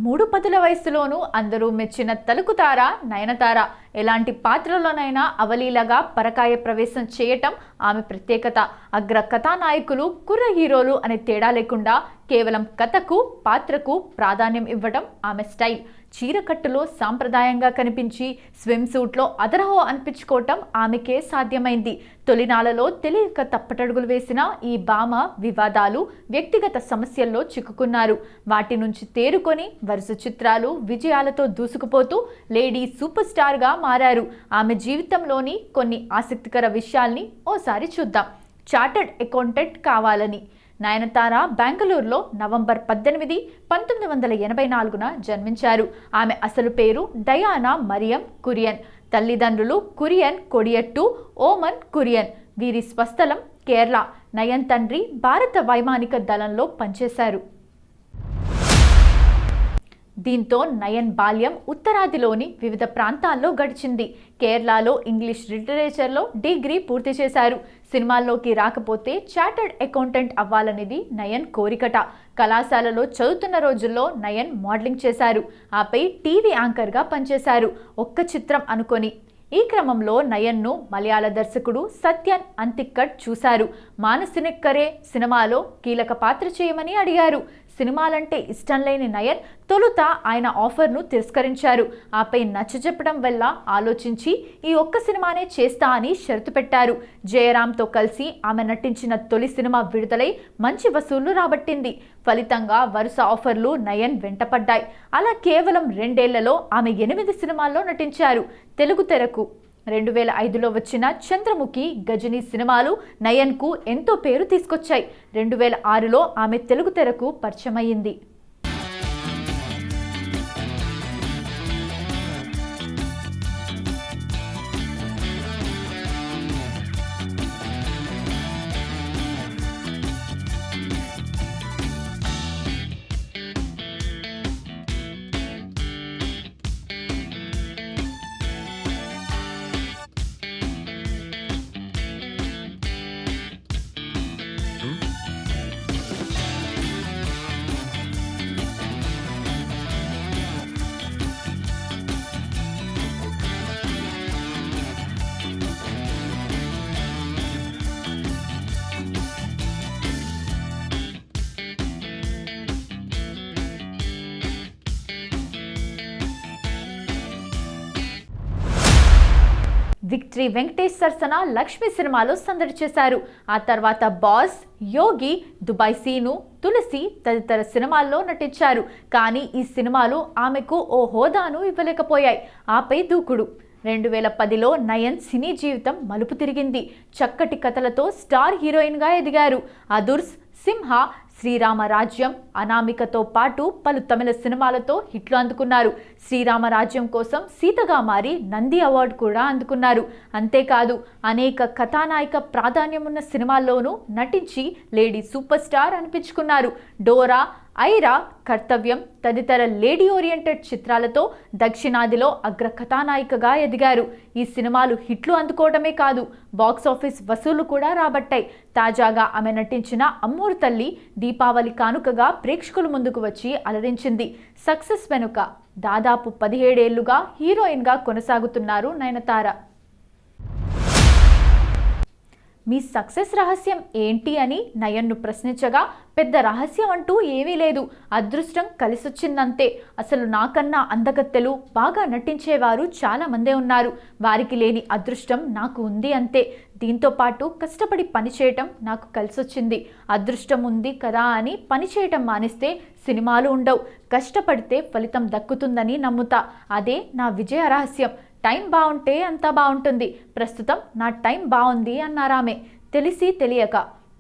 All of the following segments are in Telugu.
మూడు పదుల వయసులోనూ అందరూ మెచ్చిన తలుకుతార నయనతార. ఎలాంటి పాత్రలోనైనా అవలీలగా పరకాయ ప్రవేశం చేయటం ఆమె ప్రత్యేకత. అగ్ర కథానాయకులు, కుర్ర హీరోలు అనే తేడా లేకుండా కేవలం కథకు, పాత్రకు ప్రాధాన్యం ఇవ్వడం ఆమె స్టైల్. చీరకట్టులో సాంప్రదాయంగా కనిపించి స్విమ్ సూట్లో అదరహో అనిపించుకోవటం ఆమెకే సాధ్యమైంది. తొలినాళ్లలో తెలియక తప్పటడుగులు వేసిన ఈ భామ వివాదాలు, వ్యక్తిగత సమస్యల్లో చిక్కుకున్నారు. వాటి నుంచి తేరుకొని వరుస చిత్రాలు, విజయాలతో దూసుకుపోతూ లేడీ సూపర్ స్టార్గా మారారు. ఆమె జీవితంలోని కొన్ని ఆసక్తికర విషయాల్ని ఓసారి చూద్దాం. చార్టర్డ్ అకౌంటెంట్ కావాలని నయనతార బెంగళూరులో నవంబర్ 18, 1984న జన్మించారు. ఆమె అసలు పేరు డయానా మరియం కురియన్. తల్లిదండ్రులు కురియన్ కొడియట్టు, ఓమన్ కురియన్. వీరి స్వస్థలం కేరళ. నయన్ తండ్రి భారత వైమానిక దళంలో పనిచేశారు. దీంతో నయన్ బాల్యం ఉత్తరాదిలోని వివిధ ప్రాంతాల్లో గడిచింది. కేరళలో ఇంగ్లీష్ లిటరేచర్లో డిగ్రీ పూర్తి చేశారు. సినిమాల్లోకి రాకపోతే చార్టర్డ్ అకౌంటెంట్ అవ్వాలనేది నయన్ కోరికట. కళాశాలలో చదువుతున్న రోజుల్లో నయన్ మోడలింగ్ చేశారు. ఆపై టీవీ యాంకర్గా పనిచేశారు. ఒక్క చిత్రం అనుకొని. ఈ క్రమంలో నయన్ను మలయాళ దర్శకుడు సత్యన్ అంతిక్కట్ చూశారు. మానసినిక్కరే సినిమాలో కీలక పాత్ర చేయమని అడిగారు. సినిమాలంటే ఇష్టం లేని నయన్ తొలుత ఆయన ఆఫర్ను తిరస్కరించారు. ఆపై నచ్చజెప్పడం వల్ల ఆలోచించి ఈ ఒక్క సినిమానే చేస్తా అని షరతు పెట్టారు. జయరామ్తో కలిసి ఆమె నటించిన తొలి సినిమా విడుదలై మంచి వసూళ్లు రాబట్టింది. ఫలితంగా వరుస ఆఫర్లు నయన్ వెంటపడ్డాయి. అలా కేవలం 2 ఏళ్లలో ఆమె 8 సినిమాల్లో నటించారు. తెలుగు తెరకు 2005లో వచ్చిన చంద్రముఖి, గజనీ సినిమాలు నయన్కు ఎంతో పేరు తీసుకొచ్చాయి. 2006లో ఆమె తెలుగు తెరకు పరిచయమైంది. విక్టరీ వెంకటేష్ సరసన లక్ష్మి సినిమాలో సందడి చేశారు. ఆ తర్వాత బాస్, యోగి, దుబాయ్ సీను, తులసి తదితర సినిమాల్లో నటించారు. కానీ ఈ సినిమాలు ఆమెకు ఓ హోదాను ఇవ్వలేకపోయాయి. ఆపై దూకుడు. 2010లో నయన్ సినీ జీవితం మలుపు తిరిగింది. చక్కటి కథలతో స్టార్ హీరోయిన్గా ఎదిగారు. అదుర్స్, సింహ, శ్రీరామరాజ్యం, అనామికతో పాటు పలు తమిళ సినిమాలతో హిట్లు అందుకున్నారు. శ్రీరామరాజ్యం కోసం సీతగా మారి నంది అవార్డు కూడా అందుకున్నారు. అంతేకాదు అనేక కథానాయక ప్రాధాన్యమున్న సినిమాల్లోనూ నటించి lady super star అనిపించుకున్నారు. Dora, Aira, కర్తవ్యం తదితర లేడీ ఓరియంటెడ్ చిత్రాలతో దక్షిణాదిలో అగ్ర కథానాయికగా ఎదిగారు. ఈ సినిమాలు హిట్లు అందుకోవడమే కాదు, బాక్సాఫీస్ వసూళ్లు కూడా రాబట్టాయి. తాజాగా ఆమె నటించిన అమ్మోరు తల్లి దీపావళి కానుకగా ప్రేక్షకుల ముందుకు వచ్చి అలరించింది. సక్సెస్ వెనుక దాదాపు 17 ఏళ్లుగా హీరోయిన్గా కొనసాగుతున్నారు నయనతార. మీ సక్సెస్ రహస్యం ఏంటి అని నయన్ను ప్రశ్నించగా, పెద్ద రహస్యం అంటూ ఏమీ లేదు, అదృష్టం కలిసొచ్చిందంతే. అసలు నాకన్నా అందగత్తెలు, బాగా నటించేవారు చాలా మందే ఉన్నారు. వారికి లేని అదృష్టం నాకు ఉంది అంతే. దీంతో పాటు కష్టపడి పనిచేయటం నాకు కలిసొచ్చింది. అదృష్టం ఉంది కదా అని పనిచేయటం మానేస్తే సినిమాలు ఉండవు. కష్టపడితే ఫలితం దక్కుతుందని నమ్ముతా. అదే నా విజయ రహస్యం. టైం బాగుంటే అంతా బాగుంటుంది. ప్రస్తుతం నా టైం బాగుంది అన్నారామె. తెలిసి తెలియక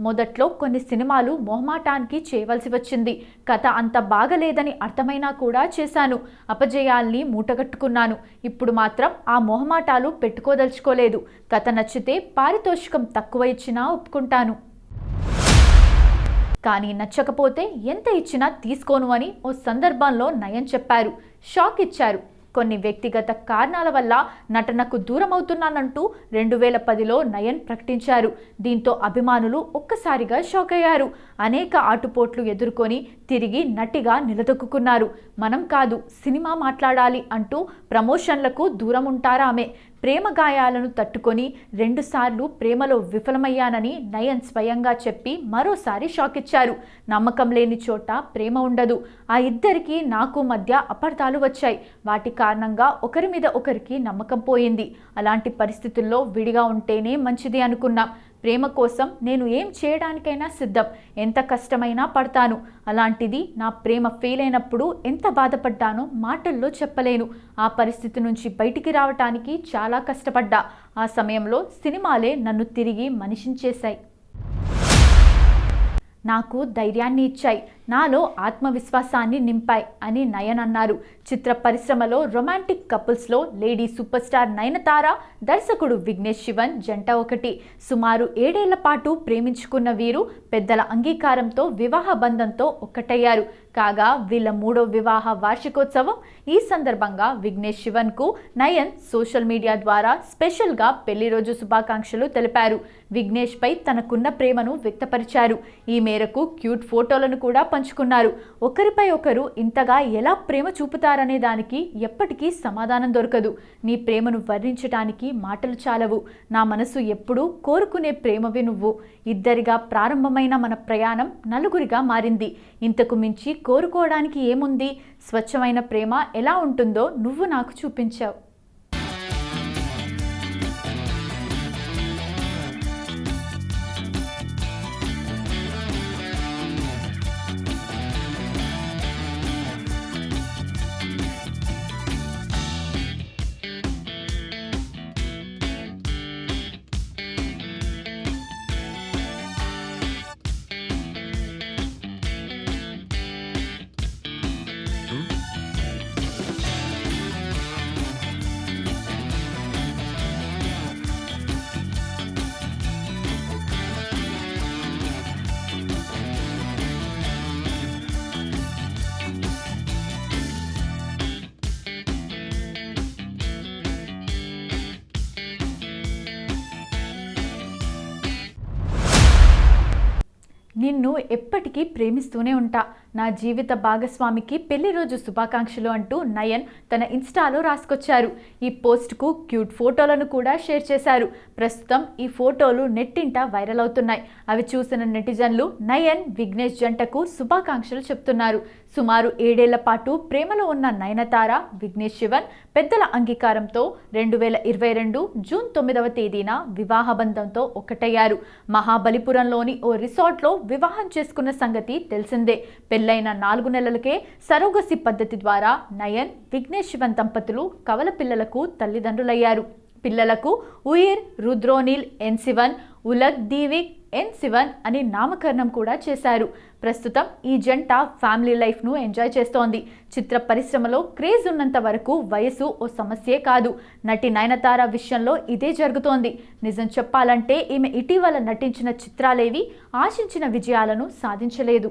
మొదట్లో కొన్ని సినిమాలు మొహమాటానికి చేయవలసి వచ్చింది. కథ అంత బాగలేదని అర్థమైనా కూడా చేశాను. అపజయాల్ని మూటగట్టుకున్నాను. ఇప్పుడు మాత్రం ఆ మొహమాటాలు పెట్టుకోదలుచుకోలేదు. కథ నచ్చితే పారితోషికం తక్కువ ఇచ్చినా ఒప్పుకుంటాను. కానీ నచ్చకపోతే ఎంత ఇచ్చినా తీసుకోను అని ఓ సందర్భంలో నయన్ చెప్పారు. షాక్ ఇచ్చారు. కొన్ని వ్యక్తిగత కారణాల వల్ల నటనకు దూరమవుతున్నానంటూ 2010లో నయన్ ప్రకటించారు. దీంతో అభిమానులు ఒక్కసారిగా షాక్ అయ్యారు. అనేక ఆటుపోట్లు ఎదుర్కొని తిరిగి నటిగా నిలదొక్కున్నారు. మనం కాదు, సినిమా మాట్లాడాలి అంటూ ప్రమోషన్లకు దూరం ఉంటారామె. ప్రేమ గాయాలను తట్టుకొని 2 సార్లు ప్రేమలో విఫలమయ్యానని నయన్ స్వయంగా చెప్పి మరోసారి షాక్ ఇచ్చారు. నమ్మకం లేని చోట ప్రేమ ఉండదు. ఆ ఇద్దరికి నాకు మధ్య అపార్థాలు వచ్చాయి. వాటి కారణంగా ఒకరి మీద ఒకరికి నమ్మకం పోయింది. అలాంటి పరిస్థితుల్లో విడిగా ఉంటేనే మంచిది అనుకున్నాం. ప్రేమ కోసం నేను ఏం చేయడానికైనా సిద్ధం, ఎంత కష్టమైనా పడతాను. అలాంటిది నా ప్రేమ ఫెయిల్ అయినప్పుడు ఎంత బాధపడ్డానో మాటల్లో చెప్పలేను. ఆ పరిస్థితి నుంచి బయటికి రావటానికి చాలా కష్టపడ్డా. ఆ సమయంలో సినిమాలే నన్ను తిరిగి మనిషిని చేశాయి, నాకు ధైర్యాన్ని ఇచ్చాయి, నాలో ఆత్మవిశ్వాసాన్ని నింపాయి అని నయన్ అన్నారు. చిత్ర పరిశ్రమలో రొమాంటిక్ కపుల్స్లో లేడీ సూపర్ స్టార్ నయనతార, దర్శకుడు విఘ్నేష్ శివన్ జంట ఒకటి. సుమారు 7 ఏళ్ల పాటు ప్రేమించుకున్న వీరు పెద్దల అంగీకారంతో వివాహ బంధంతో ఒక్కటయ్యారు. కాగా వీళ్ళ 3వ వివాహ వార్షికోత్సవం. ఈ సందర్భంగా విఘ్నేష్ శివన్కు నయన్ సోషల్ మీడియా ద్వారా స్పెషల్గా పెళ్లి రోజు శుభాకాంక్షలు తెలిపారు. విఘ్నేష్ పై తనకున్న ప్రేమను వ్యక్తపరిచారు. ఈ మేరకు క్యూట్ ఫోటోలను కూడా పంచుకున్నారు. ఒకరిపై ఒకరు ఇంతగా ఎలా ప్రేమ చూపుతారనే దానికి ఎప్పటికీ సమాధానం దొరకదు. నీ ప్రేమను వర్ణించడానికి మాటలు చాలవు. నా మనసు ఎప్పుడూ కోరుకునే ప్రేమవి నువ్వు. ఇద్దరిగా ప్రారంభమైన మన ప్రయాణం నలుగురిగా మారింది. ఇంతకు మించి కోరుకోవడానికి ఏముంది? స్వచ్ఛమైన ప్రేమ ఎలా ఉంటుందో నువ్వు నాకు చూపించావు. నిన్ను ఎప్పటికీ ప్రేమిస్తూనే ఉంటా. నా జీవిత భాగస్వామికి పెళ్లి రోజు శుభాకాంక్షలు అంటూ నయన్ తన ఇన్స్టాలో రాసుకొచ్చారు. ఈ పోస్ట్కు క్యూట్ ఫోటోలను కూడా షేర్ చేశారు. ప్రస్తుతం ఈ ఫోటోలు నెట్టింట వైరల్ అవుతున్నాయి. అవి చూసిన నెటిజన్లు నయన్, విఘ్నేష్ జంటకు శుభాకాంక్షలు చెప్తున్నారు. సుమారు 7 ఏళ్ల పాటు ప్రేమలో ఉన్న నయనతార, విఘ్నేష్ శివన్ పెద్దల అంగీకారంతో 2022 జూన్ 9వ తేదీన వివాహ బంధంతో ఒక్కటయ్యారు. మహాబలిపురంలోని ఓ రిసార్ట్లో వివాహం చేసుకున్న సంగతి తెలిసిందే. పెళ్లైన 4 నెలలకే సరోగసి పద్ధతి ద్వారా నయన్, విఘ్నేష్ శివన్ దంపతులు కవల పిల్లలకు తల్లిదండ్రులయ్యారు. పిల్లలకు ఉయిర్, రుద్రోనిల్ ఎన్ శివన్, ఉలగ్ దీవిక్ ఎన్ శివన్ అని నామకరణం కూడా చేశారు. ప్రస్తుతం ఈ జంట ఫ్యామిలీ లైఫ్ను ఎంజాయ్ చేస్తోంది. చిత్ర పరిశ్రమలో క్రేజ్ ఉన్నంత వరకు వయసు ఓ సమస్యే కాదు. నటి నయనతార విషయంలో ఇదే జరుగుతోంది. నిజం చెప్పాలంటే ఈమె ఇటీవల నటించిన చిత్రాలేవి ఆశించిన విజయాలను సాధించలేదు.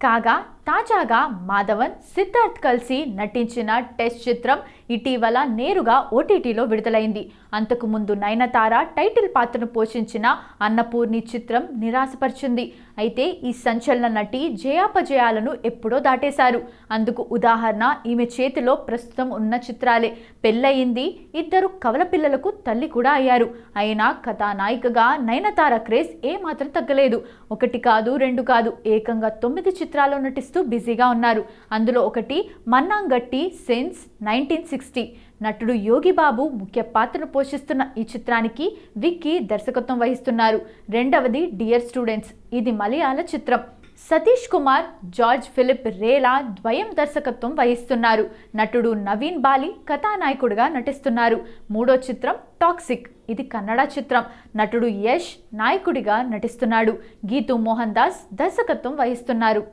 కాగా తాజాగా మాధవన్, సిద్ధార్థ్ కలిసి నటించిన టెస్ట్ చిత్రం ఇటీవల నేరుగా ఓటీటీలో విడుదలైంది. అంతకు ముందు నయనతార టైటిల్ పాత్రను పోషించిన అన్నపూర్ణి చిత్రం నిరాశపరిచింది. అయితే ఈ సంచలన నటి జయాపజయాలను ఎప్పుడో దాటేశారు. అందుకు ఉదాహరణ ఈమె చేతిలో ప్రస్తుతం ఉన్న చిత్రాలే. పెళ్ళయింది, 2 కవల పిల్లలకు తల్లి కూడా అయ్యారు. అయినా కథానాయికగా నయనతార క్రేజ్ ఏమాత్రం తగ్గలేదు. 1 కాదు 2 కాదు, ఏకంగా 9 చిత్రాల్లో నటిస్తూ బిజీగా ఉన్నారు. అందులో ఒకటి మన్నాంగట్టి సెన్స్ 1960. నటుడు యోగి బాబు ముఖ్య పాత్రను పోషిస్తున్న ఈ చిత్రానికి విక్కీ దర్శకత్వం వహిస్తున్నారు. రెండవది డియర్ స్టూడెంట్స్. ఇది మలయాళ చిత్రం. సతీష్ కుమార్, జార్జ్ ఫిలిప్ రేలా ద్వయం దర్శకత్వం వహిస్తున్నారు. నటుడు నవీన్ బాలి కథానాయకుడిగా నటిస్తున్నారు. మూడో చిత్రం టాక్సిక్. ఇది కన్నడ చిత్రం. నటుడు యష్ నాయకుడిగా నటిస్తున్నాడు. గీతూ మోహన్ దాస్ దర్శకత్వం వహిస్తున్నారు.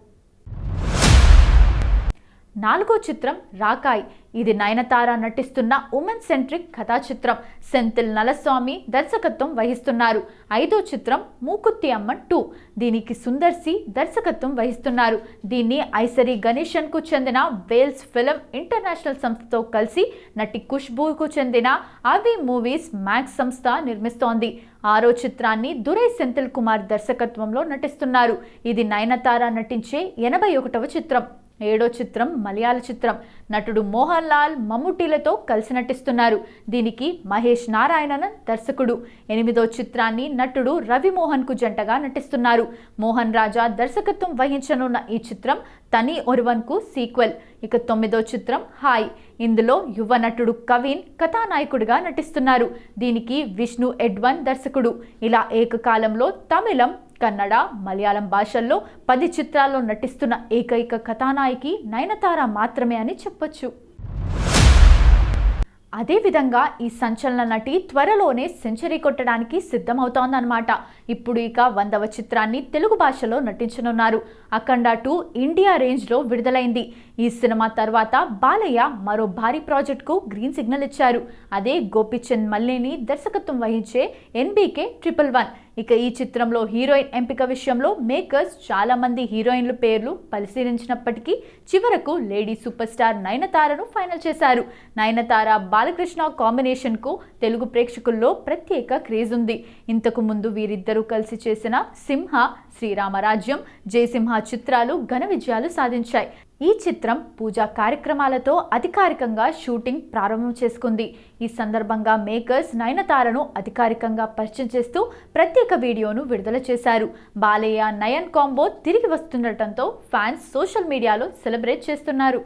నాలుగో చిత్రం రాకాయ్. ఇది నయనతార నటిస్తున్న ఉమెన్ సెంట్రిక్ కథా చిత్రం. సెంథిల్ నలస్వామి దర్శకత్వం వహిస్తున్నారు. ఐదో చిత్రం మూకుత్తి అమ్మన్ 2. దీనికి సుందర్ సి దర్శకత్వం వహిస్తున్నారు. దీన్ని ఐసరి గణేశన్కు చెందిన వేల్స్ ఫిల్మ్ ఇంటర్నేషనల్ సంస్థతో కలిసి నటి ఖుష్బూకు చెందిన అవి మూవీస్ మ్యాక్స్ సంస్థ నిర్మిస్తోంది. ఆరో చిత్రాన్ని దురై సెంథిల్ కుమార్ దర్శకత్వంలో నటిస్తున్నారు. ఇది నయనతార నటించే 81వ చిత్రం. ఏడో చిత్రం మలయాళ చిత్రం. నటుడు మోహన్ లాల్ మమ్ముట్టిలతో కలిసి నటిస్తున్నారు. దీనికి మహేష్ నారాయణన్ దర్శకుడు. ఎనిమిదో చిత్రాన్ని నటుడు రవిమోహన్కు జంటగా నటిస్తున్నారు. మోహన్ రాజా దర్శకత్వం వహించనున్న ఈ చిత్రం తని ఒరువన్కు సీక్వెల్. ఇక తొమ్మిదో చిత్రం హాయ్. ఇందులో యువ నటుడు కవిన్ కథానాయకుడిగా నటిస్తున్నారు. దీనికి విష్ణు ఎడ్వన్ దర్శకుడు. ఇలా ఏకకాలంలో తమిళం, కన్నడ, మలయాళం భాషల్లో 10 చిత్రాల్లో నటిస్తున్న ఏకైక కథానాయకి నయనతార మాత్రమే అని చెప్పొచ్చు. అదేవిధంగా ఈ సంచలన నటి త్వరలోనే సెంచరీ కొట్టడానికి సిద్ధమవుతోందన్నమాట. ఇప్పుడు ఇక 100వ చిత్రాన్ని తెలుగు భాషలో నటించనున్నారు. అఖండ 2 ఇండియా రేంజ్లో విడుదలైంది. ఈ సినిమా తర్వాత బాలయ్య మరో భారీ ప్రాజెక్టుకు గ్రీన్ సిగ్నల్ ఇచ్చారు. అదే గోపిచంద్ మల్లేని దర్శకత్వం వహించే NBK 111. ఇక ఈ చిత్రంలో హీరోయిన్ ఎంపిక విషయంలో మేకర్స్ చాలా మంది హీరోయిన్ల పేర్లు పరిశీలించినప్పటికీ చివరకు లేడీ సూపర్ స్టార్ నయనతారను ఫైనల్ చేశారు. నయనతార బాలకృష్ణ కాంబినేషన్కు తెలుగు ప్రేక్షకుల్లో ప్రత్యేక క్రేజ్ ఉంది. ఇంతకు ముందు వీరిద్దరూ కలిసి చేసిన సింహ, శ్రీరామరాజ్యం, జయసింహ చిత్రాలు ఘన విజయాలు సాధించాయి. ఈ చిత్రం పూజా కార్యక్రమాలతో అధికారికంగా షూటింగ్ ప్రారంభం చేసుకుంది. ఈ సందర్భంగా మేకర్స్ నయనతారను అధికారికంగా పరిచయం చేస్తూ ప్రత్యేక వీడియోను విడుదల చేశారు. బాలయ్య నయన్ కాంబో తిరిగి వస్తుండటంతో ఫ్యాన్స్ సోషల్ మీడియాలో సెలబ్రేట్ చేస్తున్నారు.